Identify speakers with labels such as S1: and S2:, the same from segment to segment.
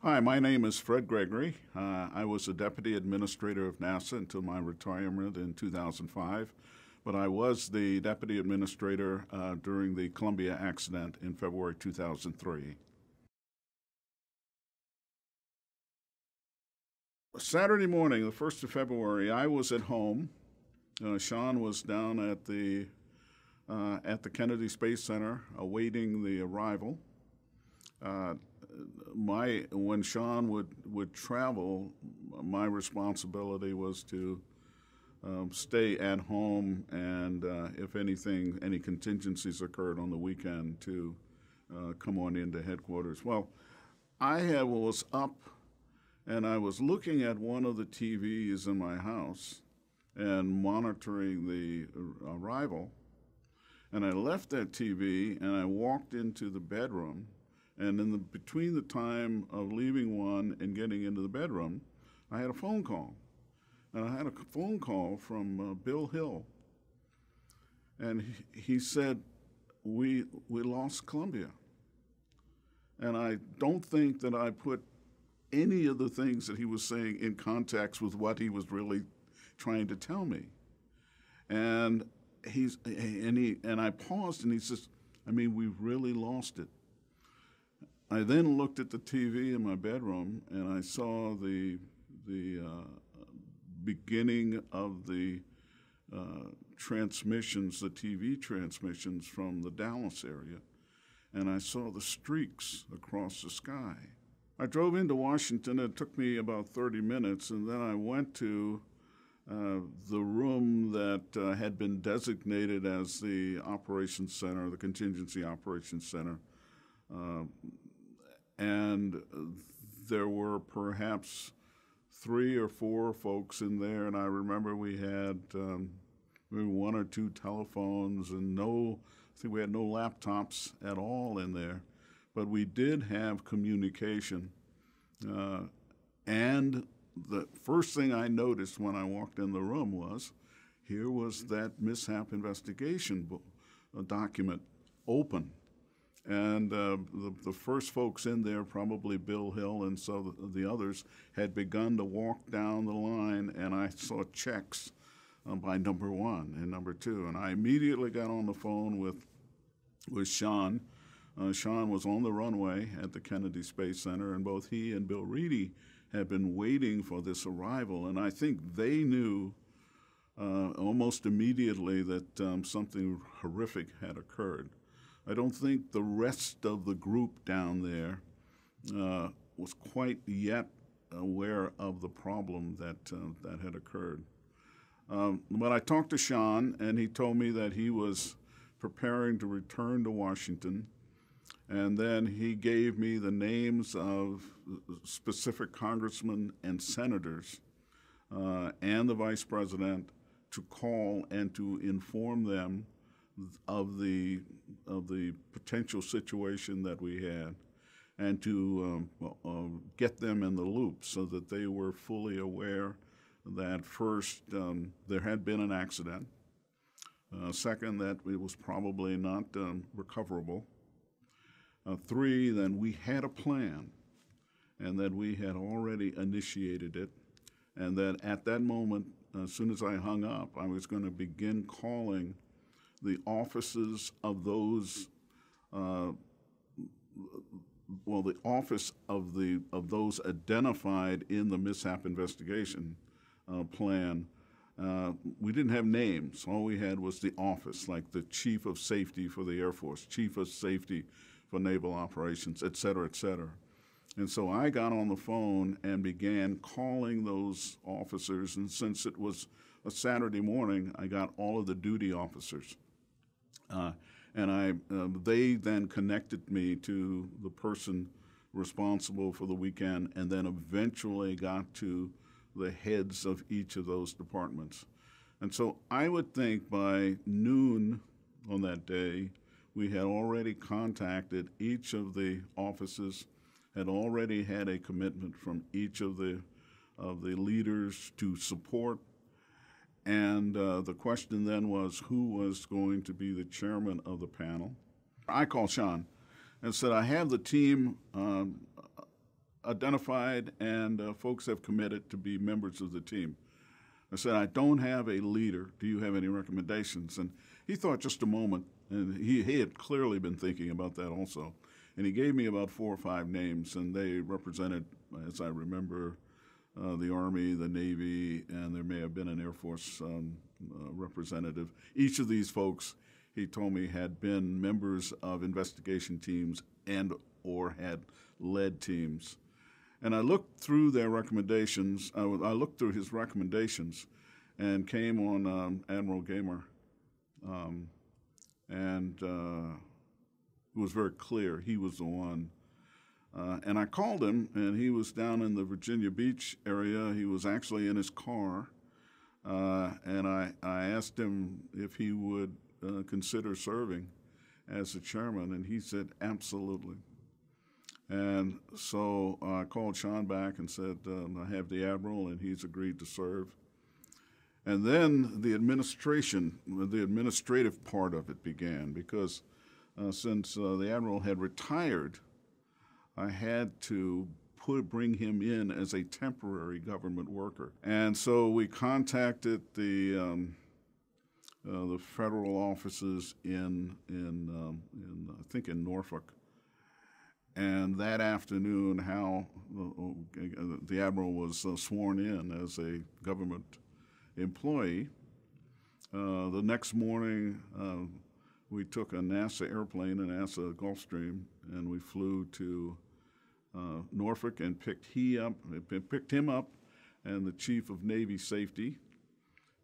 S1: Hi, my name is Fred Gregory. I was a Deputy Administrator of NASA until my retirement in 2005, but I was the Deputy Administrator during the Columbia accident in February 2003. Saturday morning, the 1st of February, I was at home. Sean was down at the Kennedy Space Center awaiting the arrival. When Sean would travel, my responsibility was to stay at home, and if anything, any contingencies occurred on the weekend, to come on into headquarters. Well, I was up, and I was looking at one of the TVs in my house and monitoring the arrival, and I left that TV and I walked into the bedroom. And between the time of leaving one and getting into the bedroom, I had a phone call. And I had a phone call from Bill Hill. And he said, we lost Columbia. And I don't think that I put any of the things that he was saying in context with what he was really trying to tell me. And I paused, and he says, we've really lost it. I then looked at the TV in my bedroom, and I saw the beginning of the transmissions, the TV transmissions from the Dallas area, and I saw the streaks across the sky. I drove into Washington. It took me about 30 minutes, and then I went to the room that had been designated as the operations center, the Contingency Operations Center. And there were perhaps 3 or 4 folks in there, and I remember we had maybe 1 or 2 telephones, and I think we had no laptops at all in there, but we did have communication. And the first thing I noticed when I walked in the room was, here was that mishap investigation document open. And the first folks in there, probably Bill Hill and so the others, had begun to walk down the line, and I saw checks by number 1 and number 2. And I immediately got on the phone with Sean. Sean was on the runway at the Kennedy Space Center, and both he and Bill Reedy had been waiting for this arrival. And I think they knew almost immediately that something horrific had occurred. I don't think the rest of the group down there was quite yet aware of the problem that had occurred. But I talked to Sean, and he told me that he was preparing to return to Washington, and then he gave me the names of specific congressmen and senators and the vice president to call and to inform them of the potential situation that we had, and to get them in the loop so that they were fully aware that first, there had been an accident, second, that it was probably not recoverable, 3, then we had a plan, and that we had already initiated it, and that at that moment, as soon as I hung up, I was going to begin calling the offices of those, the office of those identified in the mishap investigation plan. We didn't have names. All we had was the office, like the Chief of Safety for the Air Force, Chief of Safety for Naval Operations, et cetera, et cetera. And so I got on the phone and began calling those officers, and since it was a Saturday morning, I got all of the duty officers. They then connected me to the person responsible for the weekend, and then eventually got to the heads of each of those departments. And so I would think by noon on that day, we had already contacted each of the offices, had already had a commitment from each of the leaders to support. And the question then was, who was going to be the chairman of the panel? I called Sean and said, I have the team identified and folks have committed to be members of the team. I said, I don't have a leader. Do you have any recommendations? And he thought just a moment, and he had clearly been thinking about that also. And he gave me about 4 or 5 names, and they represented, as I remember, the Army, the Navy, and there may have been an Air Force representative. Each of these folks, he told me, had been members of investigation teams and or had led teams. And I looked through their recommendations. I looked through his recommendations and came on Admiral Gamer. And it was very clear he was the one. And I called him, and he was down in the Virginia Beach area. He was actually in his car. And I asked him if he would consider serving as the chairman, and he said, absolutely. And so I called Sean back and said, I have the Admiral, and he's agreed to serve. And then the administrative part of it began, because since the Admiral had retired, I had to bring him in as a temporary government worker. And so we contacted the federal offices in I think in Norfolk. And that afternoon, the Admiral was sworn in as a government employee. The next morning, we took a NASA airplane, a NASA Gulfstream, and we flew to Norfolk and picked him up and the Chief of Navy Safety.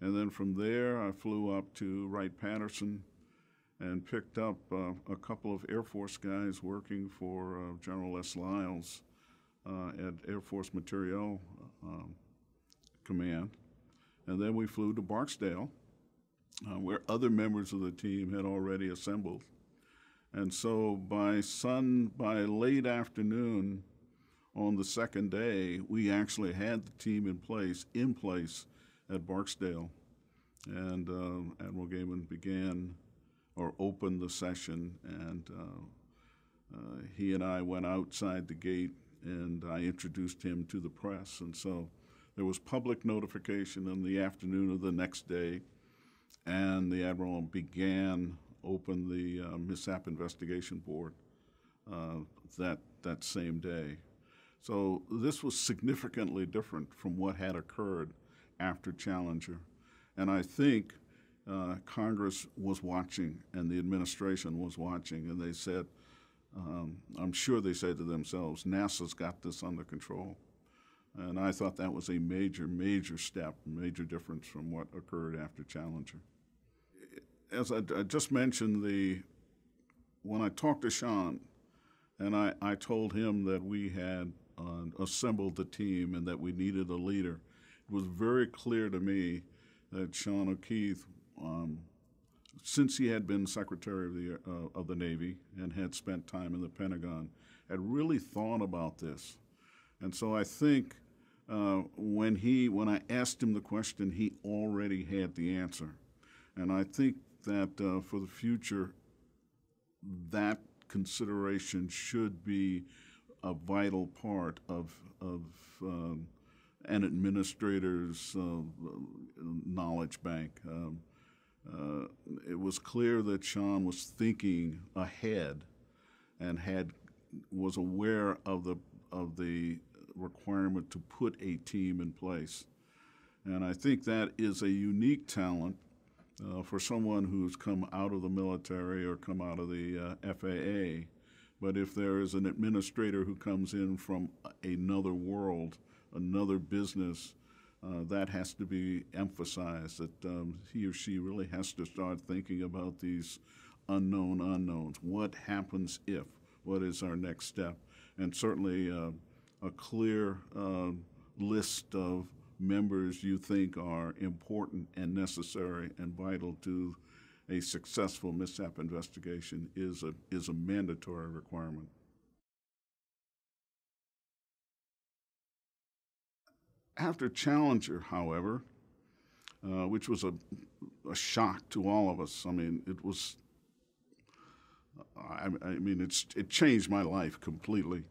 S1: And then from there, I flew up to Wright-Patterson and picked up a couple of Air Force guys working for General S. Lyles at Air Force Materiel Command. And then we flew to Barksdale, where other members of the team had already assembled. And so by late afternoon on the second day, we actually had the team in place at Barksdale. And Admiral Gaiman opened the session, and he and I went outside the gate, and I introduced him to the press. And so there was public notification in the afternoon of the next day, and the Admiral opened the Mishap Investigation Board that same day. So this was significantly different from what had occurred after Challenger. And I think Congress was watching and the administration was watching, and they said, I'm sure they said to themselves, NASA's got this under control. And I thought that was a major, major step, major difference from what occurred after Challenger. As I just mentioned, when I talked to Sean, and I told him that we had assembled the team and that we needed a leader, it was very clear to me that Sean O'Keefe, since he had been Secretary of the Navy and had spent time in the Pentagon, had really thought about this. And so I think when I asked him the question, he already had the answer. And I think that for the future, that consideration should be a vital part of an administrator's knowledge bank. It was clear that Sean was thinking ahead and was aware of the requirement to put a team in place. And I think that is a unique talent for someone who's come out of the military or come out of the FAA. But if there is an administrator who comes in from another world, another business, that has to be emphasized, that he or she really has to start thinking about these unknown unknowns. What happens if? What is our next step? And certainly a clear list of members you think are important and necessary and vital to a successful mishap investigation is a mandatory requirement. After Challenger, however, which was a shock to all of us, I mean, it was, it changed my life completely.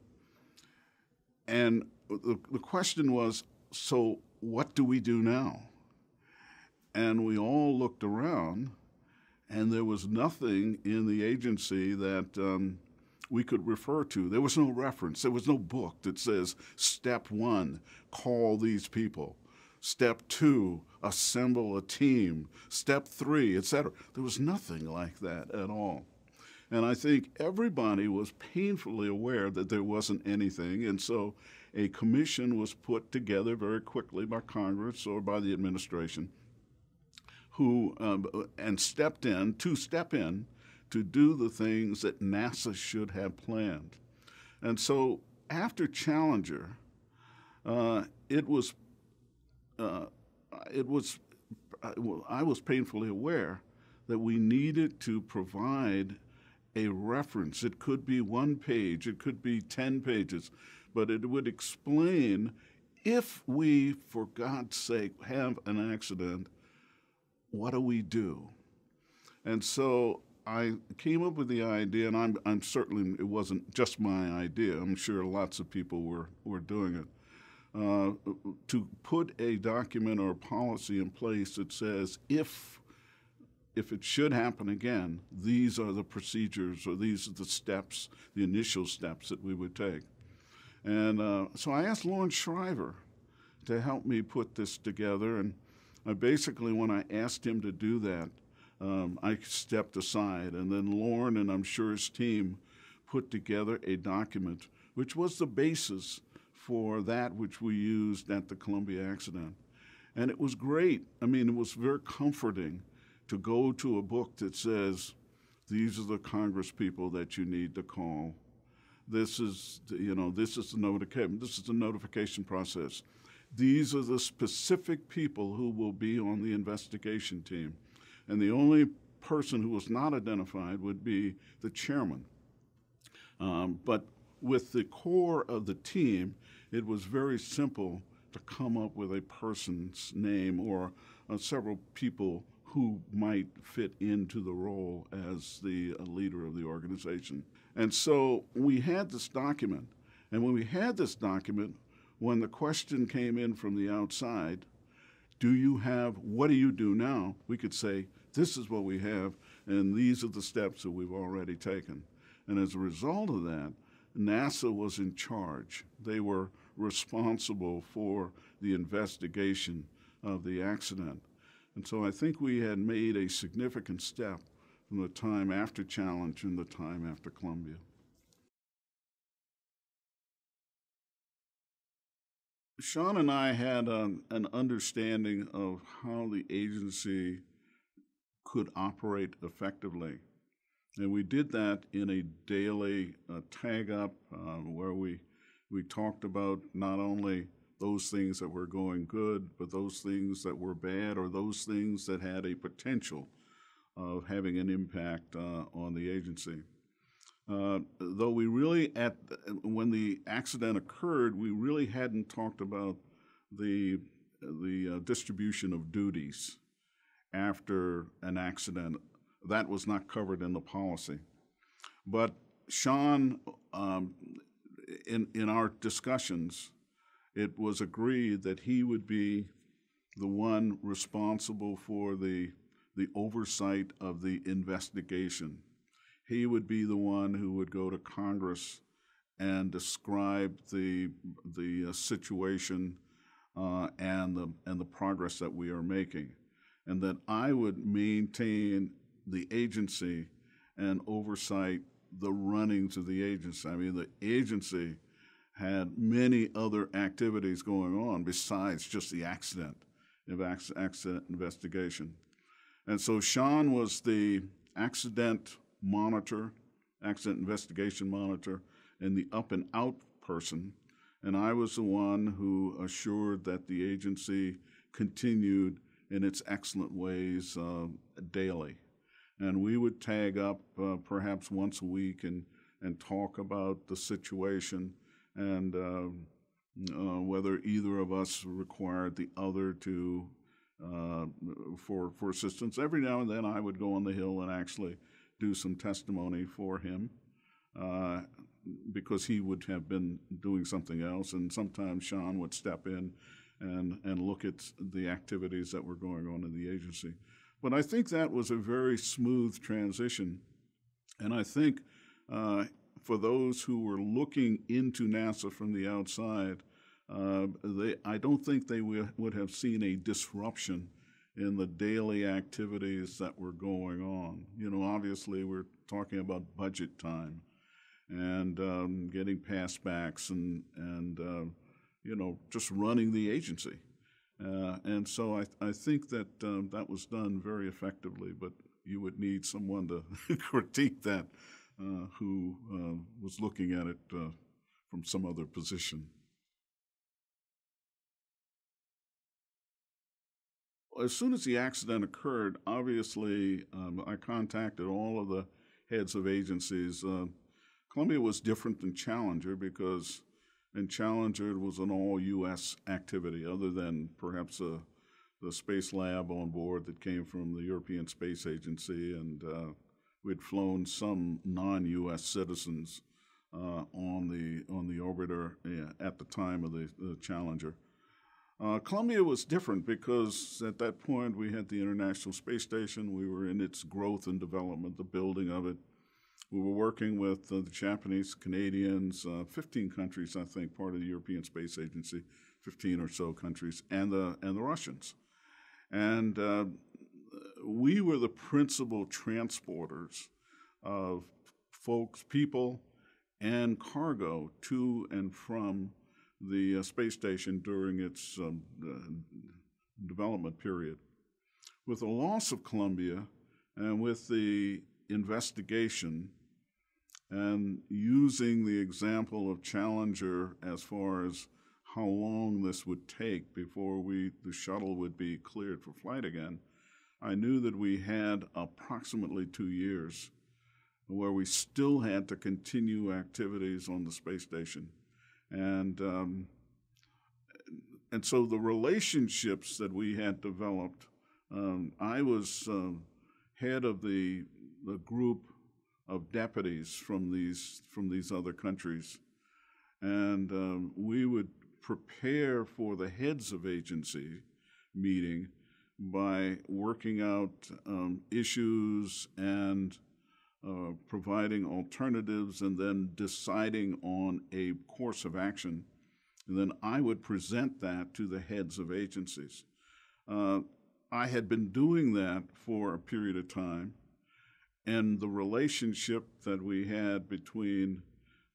S1: And the question was, so what do we do now? And we all looked around, and there was nothing in the agency that we could refer to. There was no reference. There was no book that says, step 1, call these people. Step 2, assemble a team. Step 3, etc. There was nothing like that at all. And I think everybody was painfully aware that there wasn't anything, and so a commission was put together very quickly by Congress or by the administration, who stepped in to do the things that NASA should have planned. And so after Challenger, I was painfully aware that we needed to provide a reference. It could be 1 page, it could be 10 pages, but it would explain if we, for God's sake, have an accident, what do we do? And so I came up with the idea, and I'm certainly, it wasn't just my idea. I'm sure lots of people were doing it. To put a document or a policy in place that says, if it should happen again, these are the procedures, or these are the steps, the initial steps that we would take. And so I asked Lawrence Shriver to help me put this together, and basically, when I asked him to do that, I stepped aside, and then Lorne, and I'm sure his team, put together a document which was the basis for that which we used at the Columbia accident. And it was great. I mean, it was very comforting to go to a book that says, these are the Congress people that you need to call. This is the notification process. These are the specific people who will be on the investigation team. And the only person who was not identified would be the chairman. But with the core of the team, it was very simple to come up with a person's name or several people who might fit into the role as the leader of the organization. And so we had this document. And when we had this document, when the question came in from the outside, what do you do now? We could say, this is what we have, and these are the steps that we've already taken. And as a result of that, NASA was in charge. They were responsible for the investigation of the accident. And so I think we had made a significant step from the time after Challenge and the time after Columbia. Sean and I had an understanding of how the agency could operate effectively. And we did that in a daily tag-up where we talked about not only those things that were going good, but those things that were bad or those things that had a potential of having an impact on the agency. Though we really, when the accident occurred, we really hadn't talked about the distribution of duties after an accident. That was not covered in the policy. But Sean, in our discussions, it was agreed that he would be the one responsible for the oversight of the investigation. He would be the one who would go to Congress and describe the situation and the progress that we are making, and that I would maintain the agency and oversight the runnings of the agency. I mean, the agency had many other activities going on besides just the accident investigation. And so Sean was the accident investigation monitor, and the up and out person. And I was the one who assured that the agency continued in its excellent ways daily. And we would tag up perhaps once a week and talk about the situation and whether either of us required the other to for assistance. Every now and then I would go on the Hill and actually do some testimony for him. because he would have been doing something else, and sometimes Sean would step in and look at the activities that were going on in the agency. But I think that was a very smooth transition, and I think for those who were looking into NASA from the outside, I don't think they would have seen a disruption in the daily activities that were going on. Obviously we're talking about budget time and getting passbacks and just running the agency. And so I think that that was done very effectively, but you would need someone to critique that who was looking at it from some other position. As soon as the accident occurred, obviously, I contacted all of the heads of agencies. Columbia was different than Challenger because in Challenger it was an all-U.S. activity, other than perhaps the space lab on board that came from the European Space Agency, and we'd flown some non-U.S. citizens on the orbiter at the time of the Challenger. Columbia was different because at that point we had the International Space Station. We were in its growth and development, the building of it. We were working with the Japanese, Canadians, 15 countries, I think, part of the European Space Agency, 15 or so countries, and the Russians. And we were the principal transporters of people, and cargo to and from the space station during its development period. With the loss of Columbia and with the investigation and using the example of Challenger as far as how long this would take before the shuttle would be cleared for flight again, I knew that we had approximately 2 years where we still had to continue activities on the space station. And so the relationships that we had developed, I was head of the group of deputies from these other countries, and we would prepare for the heads of agency meeting by working out issues and providing alternatives and then deciding on a course of action. And then I would present that to the heads of agencies. I had been doing that for a period of time, and the relationship that we had between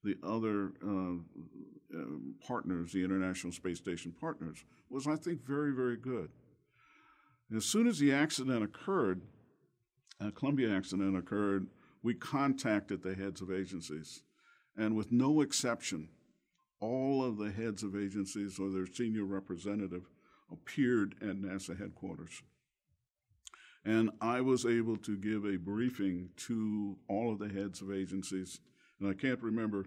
S1: the other partners, the International Space Station partners, was, I think, very, very good. As soon as the accident occurred, Columbia accident occurred, we contacted the heads of agencies, and with no exception, all of the heads of agencies or their senior representative appeared at NASA headquarters. And I was able to give a briefing to all of the heads of agencies, and I can't remember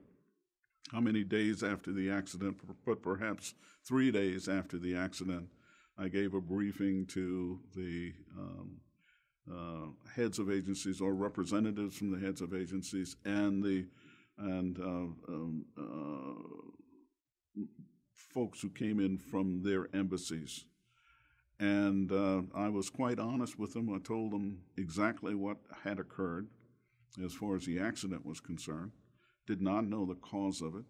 S1: how many days after the accident, but perhaps 3 days after the accident, I gave a briefing to the heads of agencies or representatives from the heads of agencies and folks who came in from their embassies. And I was quite honest with them. I told them exactly what had occurred as far as the accident was concerned, did not know the cause of it,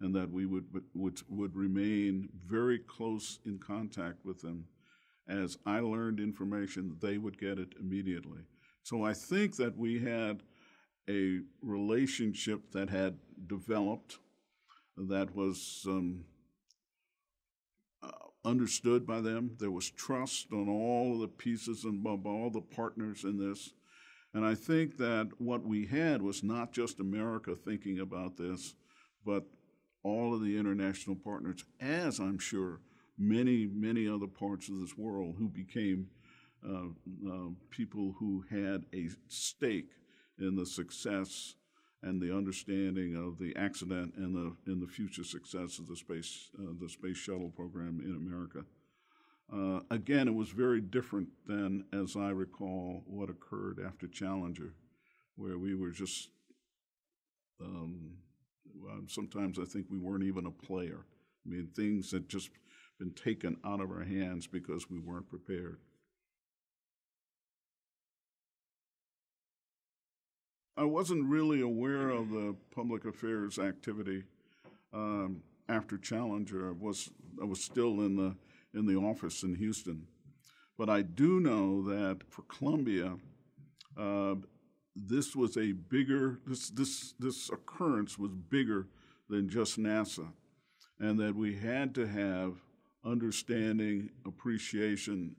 S1: and that we would remain very close in contact with them. As I learned information, they would get it immediately. So I think that we had a relationship that had developed that was understood by them. There was trust on all of the pieces and by all the partners in this. And I think that what we had was not just America thinking about this, but all of the international partners, as I'm sure many, many other parts of this world who became people who had a stake in the success and the understanding of the accident and the future success of the space shuttle program in America. Again, it was very different than, as I recall, what occurred after Challenger, where we were just Sometimes I think we weren't even a player. I mean, things had just been taken out of our hands because we weren't prepared. I wasn't really aware of the public affairs activity after Challenger. I was still in the office in Houston, but I do know that for Columbia, uh, this was a bigger this occurrence was bigger than just NASA, and that we had to have understanding, appreciation,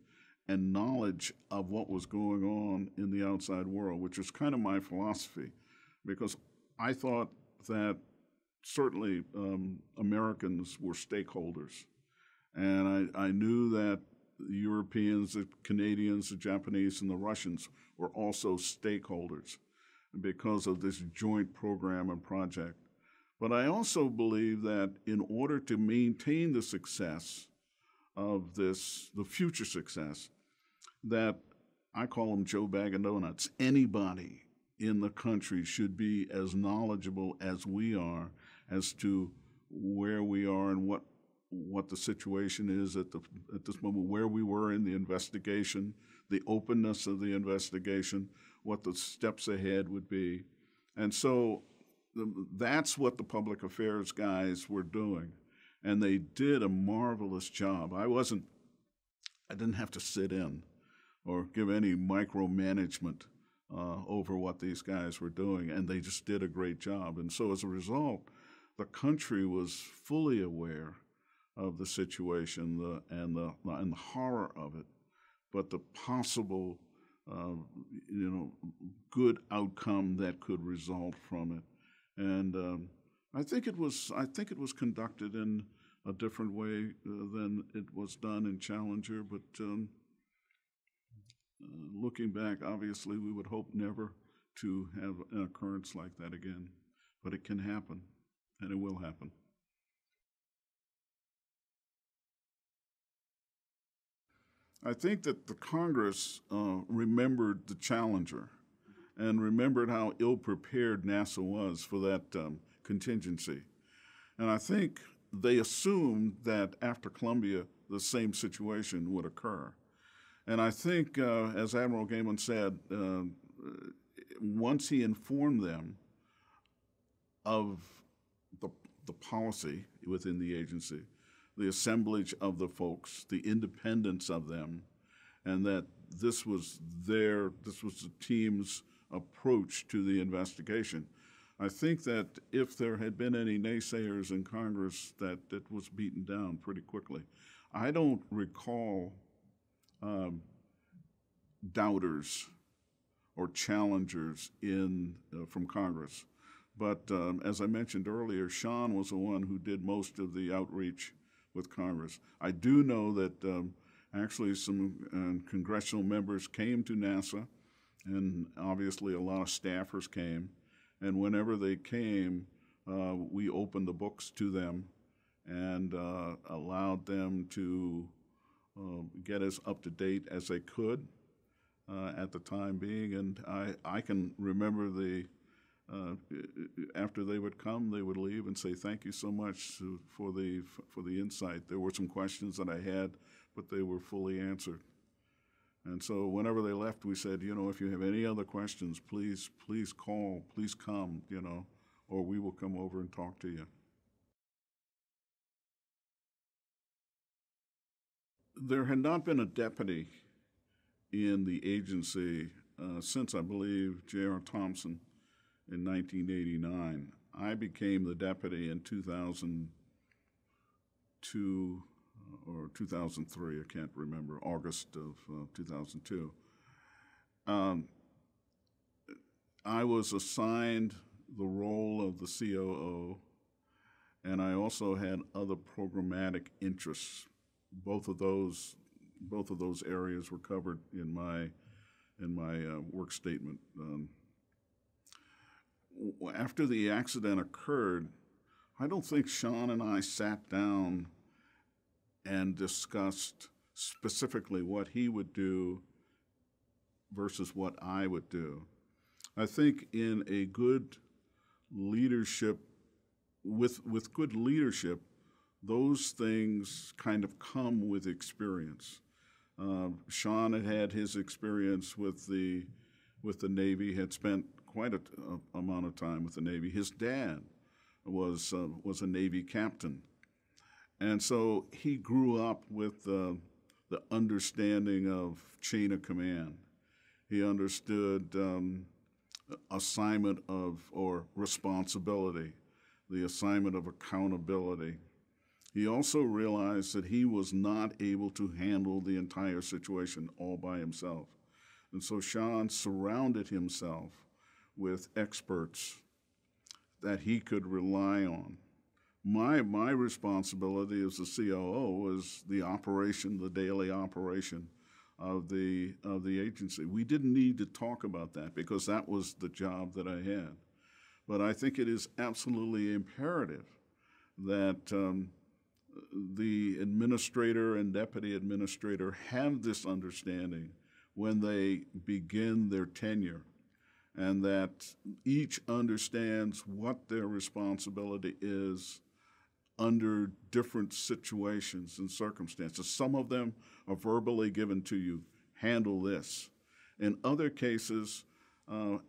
S1: and knowledge of what was going on in the outside world, which is kind of my philosophy, because I thought that certainly Americans were stakeholders, and I knew that the Europeans, the Canadians, the Japanese, and the Russians were also stakeholders because of this joint program and project. But I also believe that in order to maintain the success of this, the future success, that I call them Joe Bag of Donuts, anybody in the country should be as knowledgeable as we are as to where we are and what the situation is at this moment, where we were in the investigation, the openness of the investigation, what the steps ahead would be. And so that's what the public affairs guys were doing. And they did a marvelous job. I didn't have to sit in or give any micromanagement over what these guys were doing, and they just did a great job. And so as a result, the country was fully aware of the situation and the horror of it, but the possible good outcome that could result from it. And I think it was conducted in a different way than it was done in Challenger. But looking back, obviously, we would hope never to have an occurrence like that again. But it can happen, and it will happen. I think that the Congress remembered the Challenger and remembered how ill-prepared NASA was for that contingency. And I think they assumed that after Columbia, the same situation would occur. And I think, as Admiral Gaiman said, once he informed them of the policy within the agency, the assemblage of the folks, the independence of them, and that this was the team's approach to the investigation. I think that if there had been any naysayers in Congress, that it was beaten down pretty quickly. I don't recall doubters or challengers from Congress. But as I mentioned earlier, Sean was the one who did most of the outreach with Congress. I do know that actually some congressional members came to NASA, and obviously a lot of staffers came. And whenever they came, we opened the books to them and allowed them to get as up to date as they could at the time being. And I can remember after they would come, they would leave and say, "Thank you so much for the insight. There were some questions that I had, but they were fully answered." And so whenever they left, we said, if you have any other questions, please call, please come, or we will come over and talk to you. There had not been a deputy in the agency since, I believe, J.R. Thompson in 1989. I became the deputy in 2002 or 2003, I can't remember, August of 2002. I was assigned the role of the COO, and I also had other programmatic interests. Both of those areas were covered in my work statement. After the accident occurred, I don't think Sean and I sat down and discussed specifically what he would do versus what I would do. I think in a good leadership with good leadership, those things kind of come with experience. Sean had had his experience with the Navy, had spent quite a amount of time with the Navy. His dad was a Navy captain, and so he grew up with the understanding of chain of command. He understood assignment of or responsibility, the assignment of accountability. He also realized that he was not able to handle the entire situation all by himself. And so Sean surrounded himself with experts that he could rely on. My responsibility as the COO was the operation, the daily operation of the agency. We didn't need to talk about that because that was the job that I had. But I think it is absolutely imperative that the administrator and deputy administrator have this understanding when they begin their tenure, and that each understands what their responsibility is under different situations and circumstances. Some of them are verbally given to you, handle this. In other cases,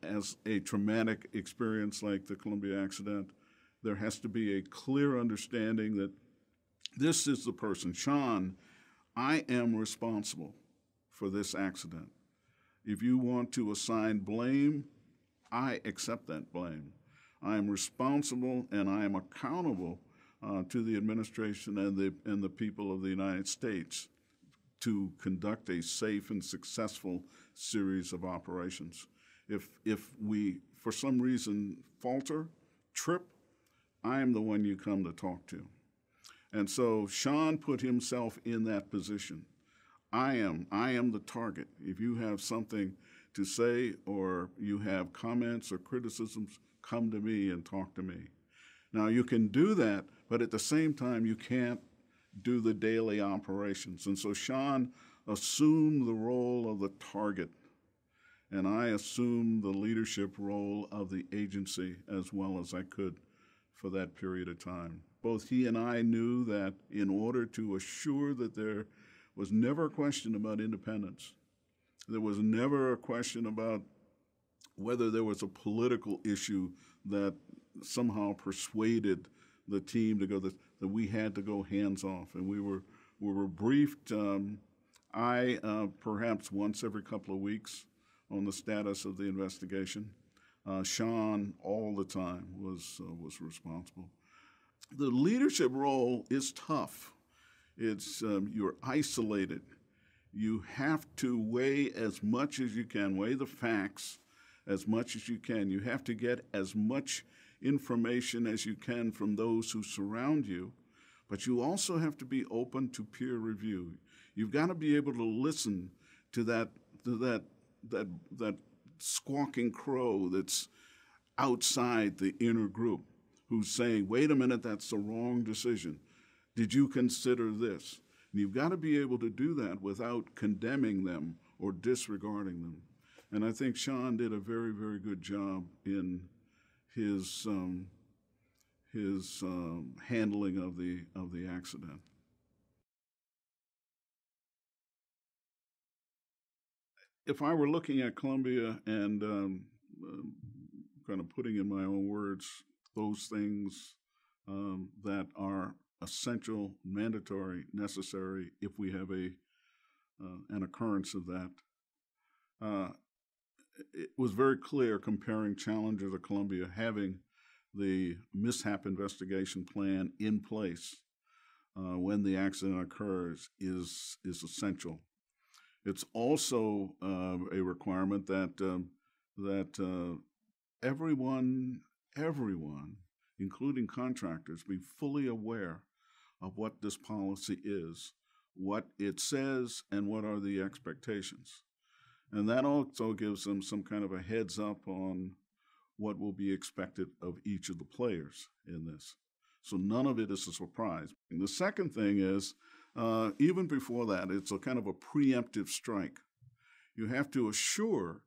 S1: as a traumatic experience like the Columbia accident, there has to be a clear understanding that this is the person, Sean, I am responsible for this accident. If you want to assign blame, I accept that blame. I am responsible and I am accountable to the administration and the people of the United States to conduct a safe and successful series of operations. If we, for some reason, falter, trip, I am the one you come to talk to. And so Sean put himself in that position. I am the target. If you have something to say or you have comments or criticisms, come to me and talk to me. Now, you can do that, but at the same time, you can't do the daily operations. And so Sean assumed the role of the target, and I assumed the leadership role of the agency as well as I could for that period of time. Both he and I knew that in order to assure that there was never a question about independence, there was never a question about whether there was a political issue that somehow persuaded the team to go that we had to go hands off, and we were briefed. Perhaps once every couple of weeks on the status of the investigation. Sean all the time was responsible. The leadership role is tough. It's you're isolated. You have to weigh as much as you can, weigh the facts as much as you can. You have to get as much information as you can from those who surround you, but you also have to be open to peer review. You've got to be able to listen to that squawking crow that's outside the inner group who's saying, wait a minute, that's the wrong decision. Did you consider this? And you've got to be able to do that without condemning them or disregarding them. And I think Sean did a very, very good job in his handling of the accident. If I were looking at Columbia and kind of putting in my own words those things that are essential, mandatory, necessary if we have an occurrence of that, it was very clear comparing Challenger to Columbia, having the mishap investigation plan in place when the accident occurs is essential. It's also a requirement that everyone, including contractors, be fully aware of what this policy is, what it says, and what are the expectations. And that also gives them some kind of a heads up on what will be expected of each of the players in this. So none of it is a surprise. And the second thing is, even before that, it's a kind of a preemptive strike. You have to assure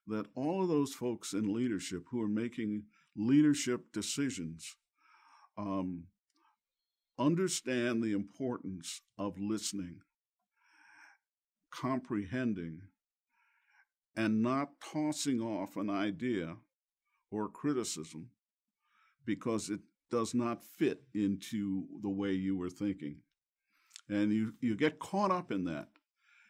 S1: that all of those folks in leadership who are making leadership decisions Um, understand the importance of listening, comprehending, and not tossing off an idea or criticism because it does not fit into the way you were thinking. And you get caught up in that.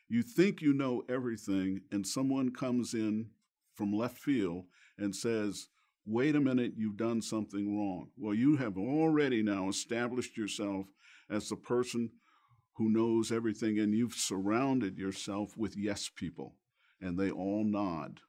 S1: You think you know everything, and someone comes in from left field and says, wait a minute, you've done something wrong. Well, you have already now established yourself as the person who knows everything, and you've surrounded yourself with yes people, and they all nod.